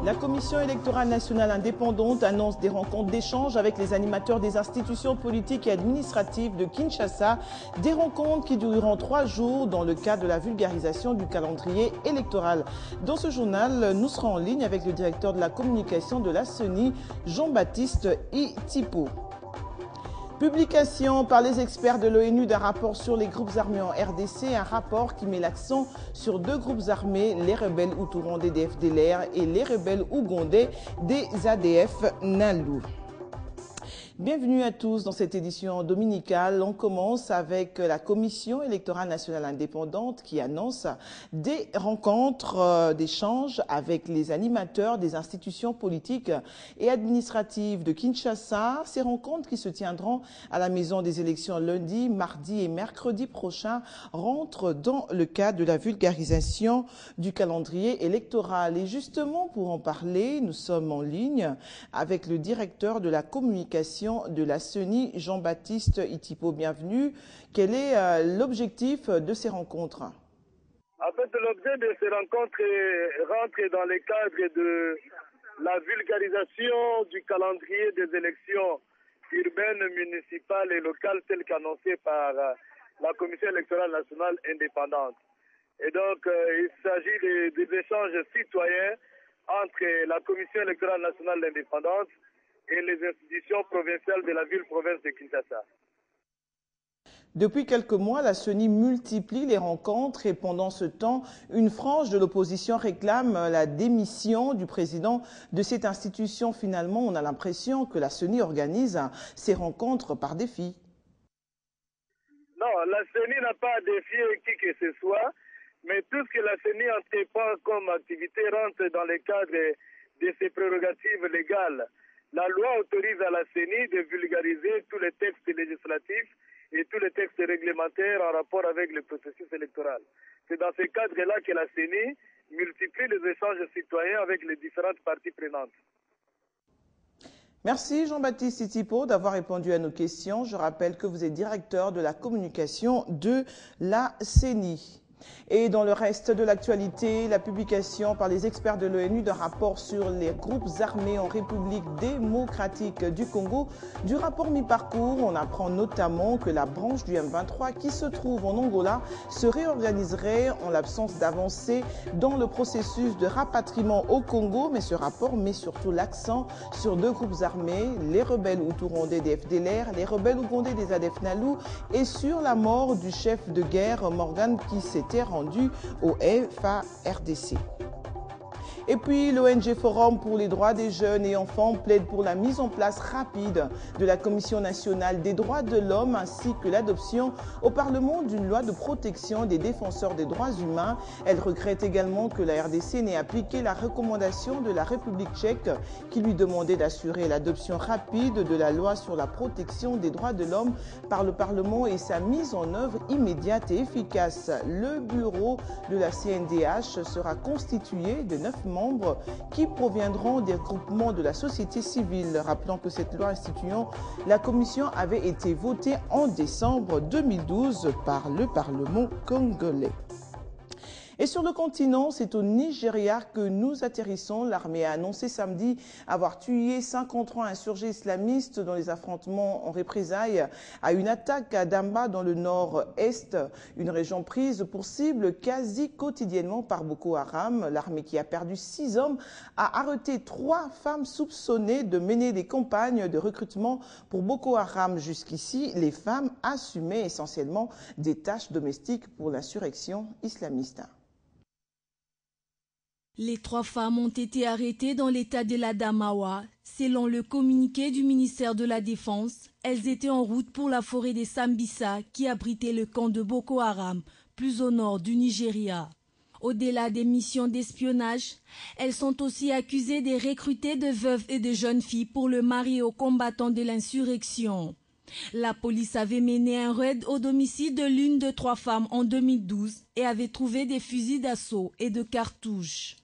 La Commission électorale nationale indépendante annonce des rencontres d'échange avec les animateurs des institutions politiques et administratives de Kinshasa, des rencontres qui dureront 3 jours dans le cadre de la vulgarisation du calendrier électoral. Dans ce journal, nous serons en ligne avec le directeur de la communication de la CENI, Jean-Baptiste Itipo. Publication par les experts de l'ONU d'un rapport sur les groupes armés en RDC, un rapport qui met l'accent sur 2 groupes armés, les rebelles Hutu-Rwandais des FDLR et les rebelles ougandais des ADF NALU. Bienvenue à tous dans cette édition dominicale. On commence avec la Commission électorale nationale indépendante qui annonce des rencontres d'échange avec les animateurs des institutions politiques et administratives de Kinshasa. Ces rencontres qui se tiendront à la maison des élections lundi, mardi et mercredi prochain rentrent dans le cadre de la vulgarisation du calendrier électoral. Et justement, pour en parler, nous sommes en ligne avec le directeur de la communication de la CENI, Jean-Baptiste Itipo. Bienvenue. Quel est l'objectif de ces rencontres? En fait, l'objet de ces rencontres rentre dans le cadre de la vulgarisation du calendrier des élections urbaines, municipales et locales telles qu'annoncées par la Commission électorale nationale indépendante. Et donc, il s'agit des échanges citoyens entre la Commission électorale nationale indépendante et les institutions provinciales de la ville-province de Kinshasa. Depuis quelques mois, la CENI multiplie les rencontres et pendant ce temps, une frange de l'opposition réclame la démission du président de cette institution. Finalement, on a l'impression que la CENI organise ces rencontres par défi. Non, la CENI n'a pas défié qui que ce soit, mais tout ce que la CENI entreprend comme activité rentre dans le cadre de ses prérogatives légales. La loi autorise à la CENI de vulgariser tous les textes législatifs et tous les textes réglementaires en rapport avec le processus électoral. C'est dans ce cadre-là que la CENI multiplie les échanges citoyens avec les différentes parties prenantes. Merci Jean-Baptiste Itipo d'avoir répondu à nos questions. Je rappelle que vous êtes directeur de la communication de la CENI. Et dans le reste de l'actualité, la publication par les experts de l'ONU d'un rapport sur les groupes armés en République démocratique du Congo. Du rapport mi-parcours, on apprend notamment que la branche du M23 qui se trouve en Angola se réorganiserait en l'absence d'avancée dans le processus de rapatriement au Congo. Mais ce rapport met surtout l'accent sur 2 groupes armés, les rebelles Hutu-Rwandais des FDLR, les rebelles ougandais des ADF NALU et sur la mort du chef de guerre Morgan qui s'était rendu au FARDC. Et puis, l'ONG Forum pour les droits des jeunes et enfants plaide pour la mise en place rapide de la Commission nationale des droits de l'homme ainsi que l'adoption au Parlement d'une loi de protection des défenseurs des droits humains. Elle regrette également que la RDC n'ait appliqué la recommandation de la République tchèque qui lui demandait d'assurer l'adoption rapide de la loi sur la protection des droits de l'homme par le Parlement et sa mise en œuvre immédiate et efficace. Le bureau de la CNDH sera constitué de 9 membres qui proviendront des groupements de la société civile. Rappelons que cette loi instituant la commission avait été votée en décembre 2012 par le Parlement congolais. Et sur le continent, c'est au Nigeria que nous atterrissons. L'armée a annoncé samedi avoir tué 53 insurgés islamistes dans les affrontements en représailles à une attaque à Damba dans le nord-est, une région prise pour cible quasi quotidiennement par Boko Haram. L'armée qui a perdu 6 hommes a arrêté 3 femmes soupçonnées de mener des campagnes de recrutement pour Boko Haram. Jusqu'ici, les femmes assumaient essentiellement des tâches domestiques pour l'insurrection islamiste. Les 3 femmes ont été arrêtées dans l'état de l'Adamawa. Selon le communiqué du ministère de la Défense, elles étaient en route pour la forêt des Sambisa qui abritait le camp de Boko Haram, plus au nord du Nigeria. Au-delà des missions d'espionnage, elles sont aussi accusées de recruter de veuves et de jeunes filles pour le marier aux combattants de l'insurrection. La police avait mené un raid au domicile de l'une de 3 femmes en 2012 et avait trouvé des fusils d'assaut et de cartouches.